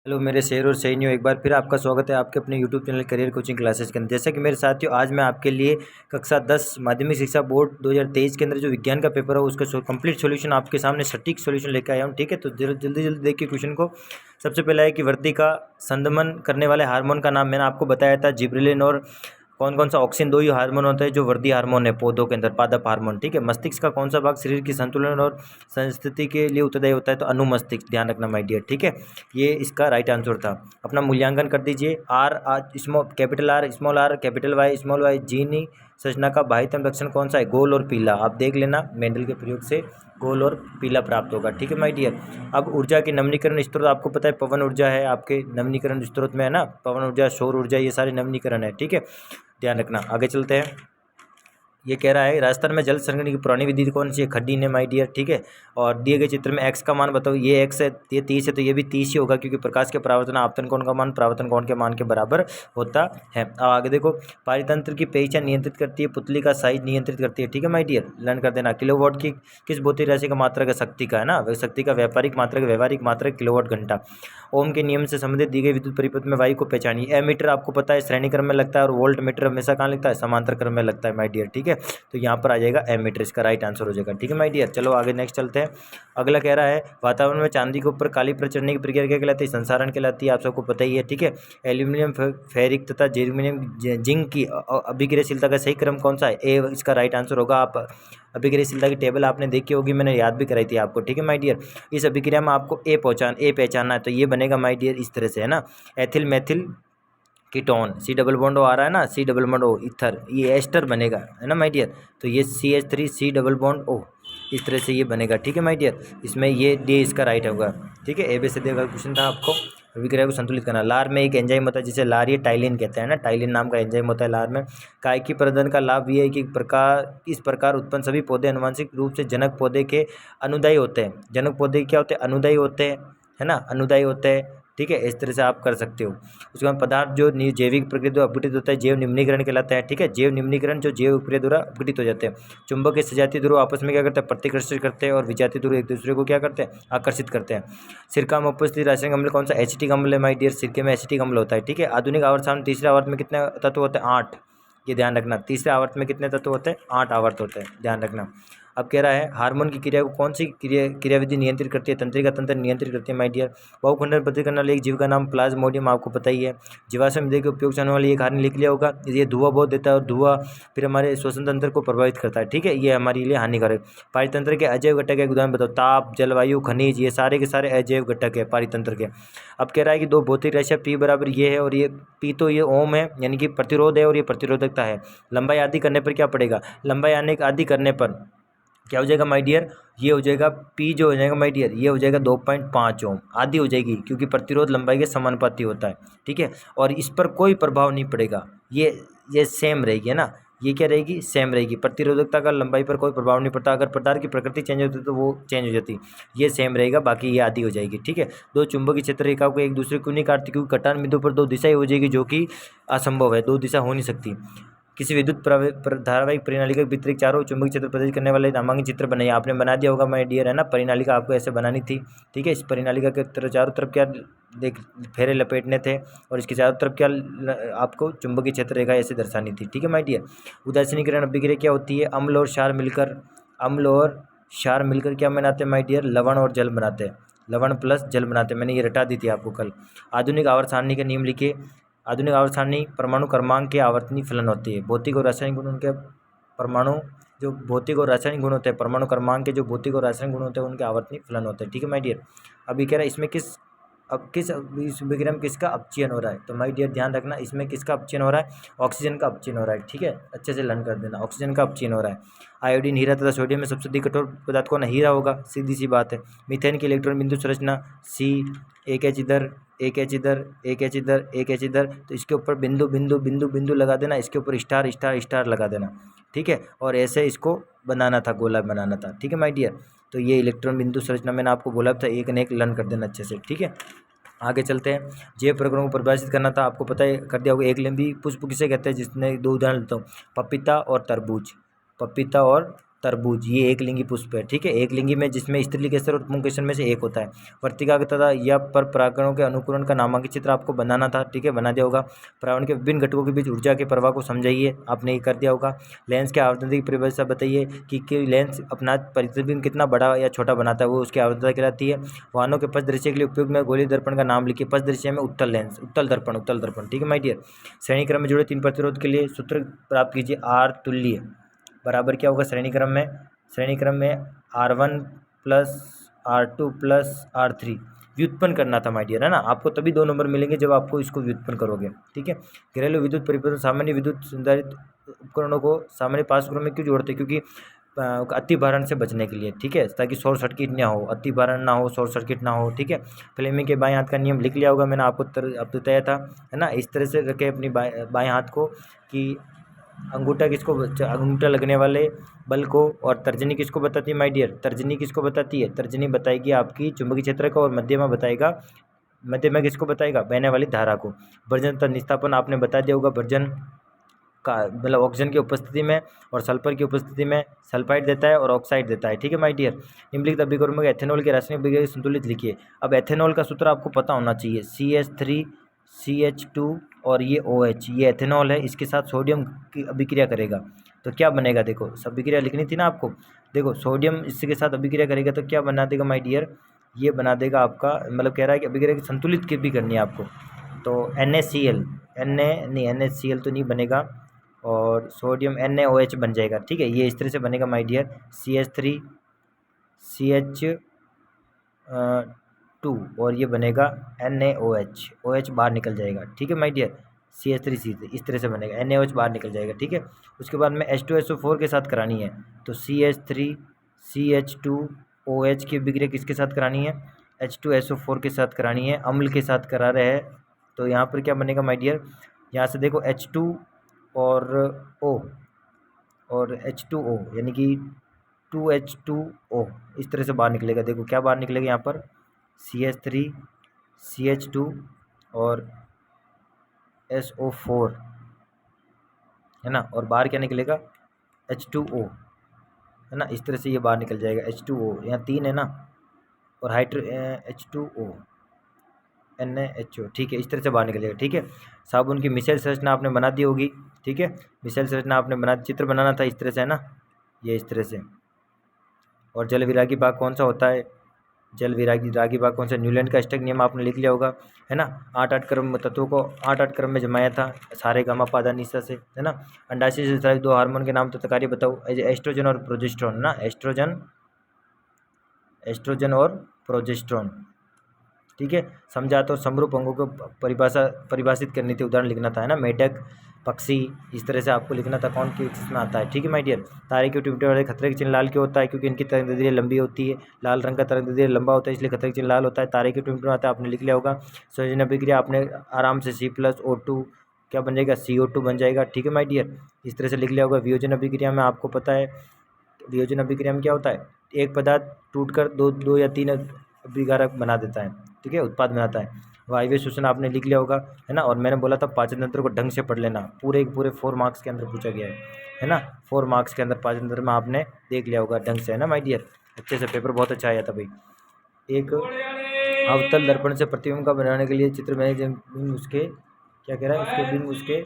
Hello मेरे शेर और सहेलियों, एक बार फिर आपका स्वागत है आपके अपने YouTube channel career coaching classes के अंदर। जैसा कि मेरे साथियों, आज मैं आपके लिए कक्षा 10 माध्यमिक शिक्षा बोर्ड 2023 के अंदर जो विज्ञान का पेपर है उसका कंप्लीट सॉल्यूशन आपके सामने सटीक सॉल्यूशन लेकर आया हूँ। ठीक है, तो जल्दी जल्दी देखिए क्वेश्चन को। सबसे पहला है कि वृद्धि का संदमन करने वाले हार्मोन का नाम मैंने आपको बताया था, जिबरेलिन। और कौन कौन सा ऑक्सीजन, दो ही हार्मोन होता है जो वृद्धि हार्मोन है पौधों के अंदर, पादप हार्मोन। ठीक है, मस्तिष्क का कौन सा भाग शरीर की संतुलन और संस्थिति के लिए उत्तरदायी होता है, तो अनुमस्तिष्क, ध्यान रखना माय डियर। ठीक है, ये इसका राइट आंसर था। अपना मूल्यांकन कर दीजिए। Capital R, capital Y, small Y, जीनी संरचना का बाह्यतम लक्षण कौन सा है, गोल और पीला। आप देख लेना, मेंडल के प्रयोग से गोल और पीला प्राप्त होगा। ठीक है माय डियर। अब ऊर्जा के नवीनीकरण स्रोत आपको पता है, पवन ऊर्जा है आपके नवीनीकरण स्रोत में, है ना। पवन ऊर्जा, सौर ऊर्जा, ये सारे नवीनीकरण है। ठीक है, ध्यान रखना। आगे चलते हैं। ये कह रहा है राजस्थान में जल संग्रहण की पुरानी विधि कौन सी है, खड्डी ने माय डियर। ठीक है, और दिए गए चित्र में एक्स का मान बताओ। ये एक्स है, ये 30 है, तो ये भी 30 ही होगा, क्योंकि प्रकाश के परावर्तन आपतन कोण का मान परावर्तन कोण के मान के बराबर होता है। अब आगे देखो, पारितंत्र की पहचान नियंत्रित करती है, पुतली का साइज नियंत्रित करती है। ठीक है माय डियर, लर्न कर देना। किलोवाट की किस भौतिक राशि का मात्रक है, शक्ति का, है ना। शक्ति का व्यापारिक मात्रक, व्यवहारिक मात्रक किलोवाट घंटा। ओम के नियम से संबंधित दी गई विद्युत परिपथ में वायु को पहचानिए। एमीटर आपको पता है श्रेणी क्रम में लगता है, और वोल्ट मीटर हमेशा कहाँ लगता है, समांतर क्रम में लगता है माय डियर। ठीक है, तो यहाँ पर आ जाएगा एमीटर, इसका राइट आंसर हो जाएगा। ठीक है माय डियर, चलो आगे नेक्स्ट चलते हैं। अगला कह रहा है वातावरण में चांदी के ऊपर काली परत चढ़ने की प्रक्रिया क्या कहलाती है, संसारण कहलाती है, आप सबको पता ही है। ठीक है, एल्यूमिनियम, फेरिक तथा जर्मेनियम जिंक की अभिक्रियाशीलता का सही क्रम कौन सा है, ए इसका राइट आंसर होगा। आप अभिक्रियाशीलता की टेबल आपने देखी होगी, मैंने याद भी कराई थी आपको। ठीक है माय डियर, इस अभिक्रिया में आपको ए पहचानना है, तो ये बनेगा माय डियर इस तरह से, है ना। Ethyl methyl ketone, C double bond O आ रहा है ना, C double bond O, ether, ये एस्टर बनेगा, है ना माय डियर। तो ये CH3 सी डबल बॉन्ड ओ, इस तरह से ये बनेगा। ठीक है माय डियर, इसमें ये डी इसका राइट होगा। ठीक है, ABCD का क्वेश्चन था आपको। अभिक्रिया को संतुलित करना। लार में एक एंजाइम होता है जिसे लारीय टाइलिन कहते हैं ना, टाइलिन नाम का एंजाइम होता है लार में। कायिकी प्रवर्धन का लाभ ये है कि इस प्रकार उत्पन्न सभी पौधे आनुवंशिक रूप से जनक पौधे के अनुदायी होते हैं। जनक पौधे क्या होते हैं, अनुदायी होते हैं, है ना, अनुदायी होते हैं। ठीक है, इस तरह से आप कर सकते हो। उसके बाद पदार्थ जो जैविक प्रक्रिया द्वारा अपघटित होता है, जैव निम्नीकरण कहलाता है। ठीक है, जैव निम्नीकरण, जो जैव प्रक्रिया द्वारा अपघटित हो जाते हैं। चुंबक के सजातीय ध्रुव आपस में क्या करते हैं, प्रतिकर्षित करते हैं, और विजातीय ध्रुव एक दूसरे को क्या करते हैं, आकर्षित करते हैं। सिरका में उपस्थित रासायनिक अम्ल कौन सा, एसिटिक अम्ल है माय डियर। सिरके में एसिटिक अम्ल होता है। ठीक है, आधुनिक आवर्त सारणी तीसरे आवर्त में कितने तत्व होते हैं, 8। ये ध्यान रखना, तीसरे आवर्त में कितने तत्व होते हैं, 8 आवर्त होते हैं, ध्यान रखना। अब कह रहा है हार्मोन की क्रिया को कौन सी क्रियाविधि नियंत्रित करती है, तंत्रिका तंत्र नियंत्रित करती है माय डियर। बहुखंडन प्रतिक्रिया करने वाली एक जीव का नाम प्लाज्मोडियम, आपको पता ही है। जीवाश्म ईंधन के उपयोग से होने वाली एक हानि लिख लिया होगा, ये धुआं बहुत देता है, और धुआं फिर हमारे श्वसन तंत्र को प्रभावित करता है। ठीक है, ये हमारे लिए हानिकारक। पारितंत्र के अजैव घटक एक उदाहरण बताओ, ताप, जलवायु, खनिज, ये सारे के सारे अजैव घटक है पारितंत्र के। अब कह रहा है कि दो भौतिक राशियाँ P बराबर ये है, और ये P तो ये ओम है, यानी कि प्रतिरोध है, और ये प्रतिरोधकता है। लंबाई आदि करने पर क्या पड़ेगा, लंबाई आदि करने पर क्या हो जाएगा माय डियर, ये हो जाएगा P जो हो जाएगा माय डियर, ये हो जाएगा 2.5 ओम आदि हो जाएगी, क्योंकि प्रतिरोध लंबाई के समानुपाती होता है। ठीक है, और इस पर कोई प्रभाव नहीं पड़ेगा, ये सेम रहेगी, है ना। ये क्या रहेगी, सेम रहेगी। प्रतिरोधकता का लंबाई पर कोई प्रभाव नहीं पड़ता। अगर पदार्थ की प्रकृति चेंज होती है तो वो चेंज हो जाती, ये सेम रहेगा, बाकी ये आदि हो जाएगी। ठीक है, दो चुंबकीय क्षेत्र रेखा को एक दूसरे को नहीं काटती, क्योंकि कटान बिंदु पर दो दिशाएं हो जाएगी, जो कि असंभव है, दो दिशा हो नहीं सकती। किसी विद्युत धारावाहिक परिनालिका के वितरित चारों चुंबकीय क्षेत्र प्रदर्शित करने वाले नामांकित चित्र बनाइए। आपने बना दिया होगा माय डियर, है ना। परिनालिका आपको ऐसे बनानी थी। ठीक है, इस परिनालिका के चारों तरफ क्या देख फेरे लपेटने थे, और इसके चारों तरफ क्या आपको चुंबकीय क्षेत्र रेखा ऐसे दर्शानी थी। ठीक है माय डियर। उदासीनीकरण अभिक्रिया क्या होती है, अम्ल और क्षार मिलकर क्या बनाते हैं माय डियर, लवण और जल बनाते हैं, लवण प्लस जल बनाते हैं। मैंने ये रटा दी थी आपको कल। आधुनिक आवर्त सारणी के नियम लिखिए। आधुनिक आवर्त सारणी परमाणु क्रमांक के आवर्तनीय फलन होती है। भौतिक और रासायनिक गुण उनके परमाणु जो भौतिक और रासायनिक गुण होते हैं, परमाणु क्रमांक के जो भौतिक और रासायनिक गुण होते हैं उनके आवर्तनीय फलन होते हैं। ठीक है माय डियर। अभी कह रहा है इसमें इस विक्रम किसका अपचयन हो रहा है, तो माय डियर ध्यान रखना, इसमें किसका अपचयन हो रहा है, ऑक्सीजन का अपचयन हो रहा है। ठीक है, अच्छे से लर्न कर देना, ऑक्सीजन का अपचयन हो रहा है। आयोडीन, हीरा तथा सोडियम में सबसे अधिक कठोर पदार्थ कौन है, हीरा होगा, सीधी सी बात है। मीथेन की इलेक्ट्रॉन बिंदु संरचना C, एक H इधर, एक H इधर, एक H इधर, एक H इधर, तो इसके ऊपर बिंदु बिंदु बिंदु बिंदु लगा देना, इसके ऊपर स्टार स्टार स्टार लगा देना। ठीक है, और ऐसे इसको बनाना था, गोला बनाना था। ठीक है माय डियर, तो ये इलेक्ट्रॉन बिंदु संरचना मैंने आपको बोला था, एक न एक लर्न कर देना अच्छे से। ठीक है, आगे चलते हैं। जैव प्रकरणों को परिभाषित करना था, आपको पता है, कर दिया होगा। एक लंबी पुष्प किसे कहते हैं, जिसने दो उदाहरण लेता हूँ, पपीता और तरबूज, पपीता और तरबूज, ये एक लिंगी पुष्प है। ठीक है, एक लिंगी में जिसमें स्त्रीलिंग केसर और पुंकेसर में से एक होता है। वर्तिका तथा या पर परागणों के अनुकरण का नामांकित चित्र आपको बनाना था। ठीक है, बना दिया होगा। पर्यावरण के विभिन्न घटकों के बीच ऊर्जा के प्रवाह को समझाइए, आपने ये कर दिया होगा। लेंस के आवर्धन की परिभाषा बताइए कि लेंस अपना प्रतिबिंब कितना बड़ा या छोटा बनाता है, वो उसकी आवर्धता कहलाती है। वाहनों के पथ दृश्य के लिए उपयोग में गोलीय दर्पण का नाम लिखिए। पथ दृश्य में उत्तल लेंस, उत्तल दर्पण। ठीक है माय डियर। श्रेणी क्रम में जुड़े 3 प्रतिरोध के लिए सूत्र प्राप्त कीजिए। आर तुल्य बराबर क्या होगा श्रेणी क्रम में R1 plus R2 plus R3 व्युत्पन्न करना था माय डियर, है ना। आपको तभी 2 नंबर मिलेंगे जब आपको इसको व्युत्पन्न करोगे। ठीक है, घरेलू विद्युत परिवर्तन सामान्य विद्युत संधारित उपकरणों को सामान्य पाठ्यक्रम में क्यों जोड़ते हैं? क्योंकि अति भारण से बचने के लिए। ठीक है, ताकि शॉर्ट सर्किट ना हो, अति भारण ना हो, शॉर्ट सर्किट ना हो। ठीक है, फ्लेमिंग के बाएं हाथ का नियम लिख लिया होगा, मैंने आपको अब बताया था, है ना। इस तरह से रखे अपनी बाएं हाथ को कि अंगूठा लगने वाले बल को, और तर्जनी किसको बताती है माय डियर? तर्जनी किसको बताती है? तर्जनी बताएगी आपकी चुंबकीय क्षेत्र को, और मध्यमा किसको बताएगा? बहने वाली धारा को। वर्जन तथा निस्तापन आपने बता दिया होगा। वर्जन का मतलब ऑक्सीजन की उपस्थिति में और सल्फर की उपस्थिति में सल्फाइड देता है और ऑक्साइड देता है। ठीक है माय डियर। निम्नलिखित अभिक्रमों में एथेनॉल के रासायनिक अभिक्रिया संतुलित लिखिए। अब एथेनॉल का सूत्र आपको पता होना चाहिए, CH3 CH2 और ये OH, ये एथेनॉल है। इसके साथ सोडियम की अभिक्रिया करेगा तो क्या बनेगा? देखो, सब अभिक्रिया लिखनी थी ना आपको। देखो, सोडियम इसके साथ अभिक्रिया करेगा तो क्या बना देगा माय डियर? ये बना देगा आपका, मतलब कह रहा है कि अभिक्रिया की संतुलित की भी करनी है आपको। तो NaCl, NaCl तो नहीं बनेगा, और सोडियम NaOH बन जाएगा। ठीक है, ये इस तरह से बनेगा माय डियर। CH3 CH2 और ये बनेगा NaOH, OH बाहर निकल जाएगा। ठीक है माय डियर, CH3 इस तरह से बनेगा, NaOH बाहर निकल जाएगा। ठीक है, उसके बाद में H2SO4 के साथ करानी है, तो CH3 CH2OH की अभिक्रिया किसके साथ करानी है? H2SO4 के साथ करानी है, अम्ल के साथ करा रहे हैं। तो यहाँ पर क्या बनेगा माय डियर? यहाँ से देखो H2 और O और H2O यानी कि 2H2O इस तरह से बाहर निकलेगा। देखो क्या बाहर निकलेगा यहाँ पर? CH3 CH2 और SO4, है ना, और बाहर क्या निकलेगा? H2O, है ना। इस तरह से ये बाहर निकल जाएगा H2O, यहाँ 3 है ना, और H2O NaHO। ठीक है, इस तरह से बाहर निकलेगा। ठीक है, साबुन की मिसाइल संरचना आपने बना दी होगी। ठीक है, मिसाइल संरचना आपने बना, चित्र बनाना था इस तरह से, है ना, ये इस तरह से। और जल विरागी भाग कौन सा होता है? जल विरागी भाग कौन सा? न्यूलैंड का अष्टक नियम आपने लिख लिया होगा, है ना। 8 क्रम तत्वों को 8 क्रम में जमाया था, सारे गामा पादा निशा से, है ना। अंडाशय से संचालित 2 हार्मोन के नाम तथा कार्य बताओ। एस्ट्रोजन और प्रोजेस्टेरोन, ना, एस्ट्रोजन और प्रोजेस्टेरोन। ठीक है, समझात और समरूप अंगों को परिभाषित करनी थी, उदाहरण लिखना था, है ना। मेढक, पक्षी, इस तरह से आपको लिखना था कौन किसमें आता है। ठीक है माय डियर। तारे के टिमटे वाले खतरे के चिन्ह लाल क्यों होता है? क्योंकि इनकी तरंगदैर्ध्य लंबी होती है। लाल रंग का तरंगदैर्ध्य लंबा होता है, इसलिए खतरे के चिन्ह लाल होता है। तारे के टिमटे आता है, आपने लिख लिया होगा। संयोजन अभिक्रिया आपने आराम से C+O2 क्या बन जाएगा? CO2 बन जाएगा। ठीक है माय डियर, इस तरह से लिख लिया होगा। वियोजन अभिक्रिया में आपको पता है, वियोजन अभिक्रिया में क्या होता है? एक पदार्थ टूटकर दो या 3 अभिकारक बना देता है। ठीक है, उत्पाद बनाता है। वायवीय शोषण आपने लिख लिया होगा, है ना। और मैंने बोला था पाचन तंत्र को ढंग से पढ़ लेना, पूरे 4 मार्क्स के अंदर पूछा गया है ना। 4 मार्क्स के अंदर पाचन तंत्र में आपने देख लिया होगा ढंग से, है ना माय डियर। अच्छे से, पेपर बहुत अच्छा आया था भाई। एक अवतल दर्पण से प्रतिबिंब का बनाने के लिए चित्र में उसके क्या कह रहा है? उसके बिंब उसके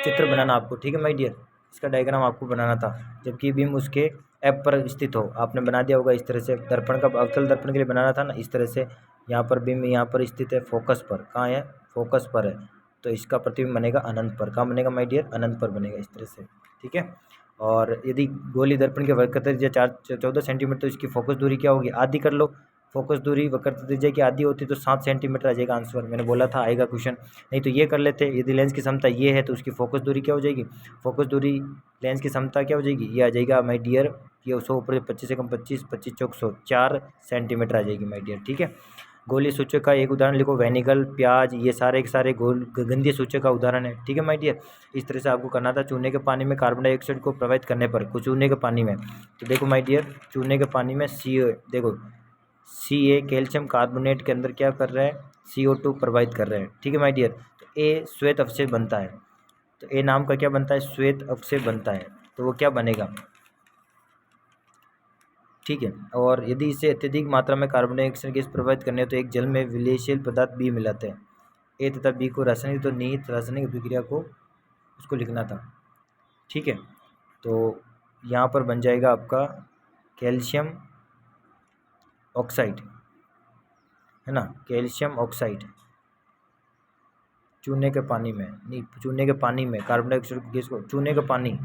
चित्र बनाना आपको। ठीक है माय डियर, इसका डायग्राम आपको बनाना था, जबकि बिंब उसके ऐप पर स्थित हो, आपने बना दिया होगा इस तरह से। दर्पण का अवतल दर्पण के लिए बनाना था ना, इस तरह से। यहाँ पर बिंब यहाँ पर स्थित है, फोकस पर। कहाँ है? फोकस पर है, तो इसका प्रतिबिंब बनेगा अनंत पर। कहाँ बनेगा माय डियर? अनंत पर बनेगा, इस तरह से। ठीक है, और यदि गोली दर्पण के वक्रता त्रिज्या 14 सेंटीमीटर, तो इसकी फोकस दूरी क्या होगी? आधी कर लो। फोकस दूरी वक्रता त्रिज्या की आधी होती तो 7 सेंटीमीटर आ जाएगा आंसर। मैंने बोला था आएगा क्वेश्चन, नहीं तो ये कर लेते। यदि लेंस की क्षमता ये है तो उसकी फोकस दूरी क्या हो जाएगी? फोकस दूरी लेंस की क्षमता क्या हो जाएगी? ये आ जाएगा माय डियर, ये 100 ऊपर 25 से कम 25, 25 चौक 100, 4 सेंटीमीटर आ जाएगी माय डियर। ठीक है, गोली सूचक का एक उदाहरण लिखो। वेनिगल, प्याज, ये सारे के सारे गंधीय सूचक का उदाहरण है। ठीक है माय डियर, इस तरह से आपको करना था। चूने के पानी में कार्बन डाइऑक्साइड को प्रभावित करने पर, चूने के पानी में, तो देखो माय डियर, चूने के पानी में देखो Ca कैल्शियम कार्बोनेट के अंदर क्या कर रहा है? CO2 प्रभावित कर रहा है। ठीक है माय डियर, तो A श्वेत अवशेष बनता है, तो A नाम का क्या बनता है? श्वेत अवशेष बनता है, तो वो क्या बनेगा? ठीक है। और यदि इसे अत्यधिक मात्रा में कार्बन डाइऑक्साइड गैस प्रवाहित करने तो एक जल में विलयशील पदार्थ बी मिलाते हैं। ए तथा बी को रासायनिक तो निहित रासायनिक अभिक्रिया को उसको लिखना था। ठीक है, तो यहाँ पर बन जाएगा आपका कैल्शियम ऑक्साइड, है ना, कैल्शियम ऑक्साइड चूने के पानी में, नहीं चूने के पानी में कार्बन डाइऑक्साइड गैस को, चूने का पानी,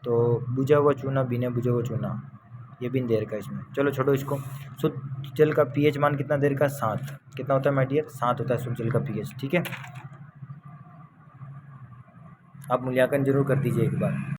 तो बुझा हुआ चूना, बिना बुझा हुआ चूना, ये भी देर का इसमें। चलो छोड़ो इसको। शुद्ध जल का पीएच मान कितना देर का? 7। कितना होता है माय डियर? 7 होता है शुद्ध जल का पीएच। ठीक है, आप मूल्यांकन जरूर कर दीजिए एक बार।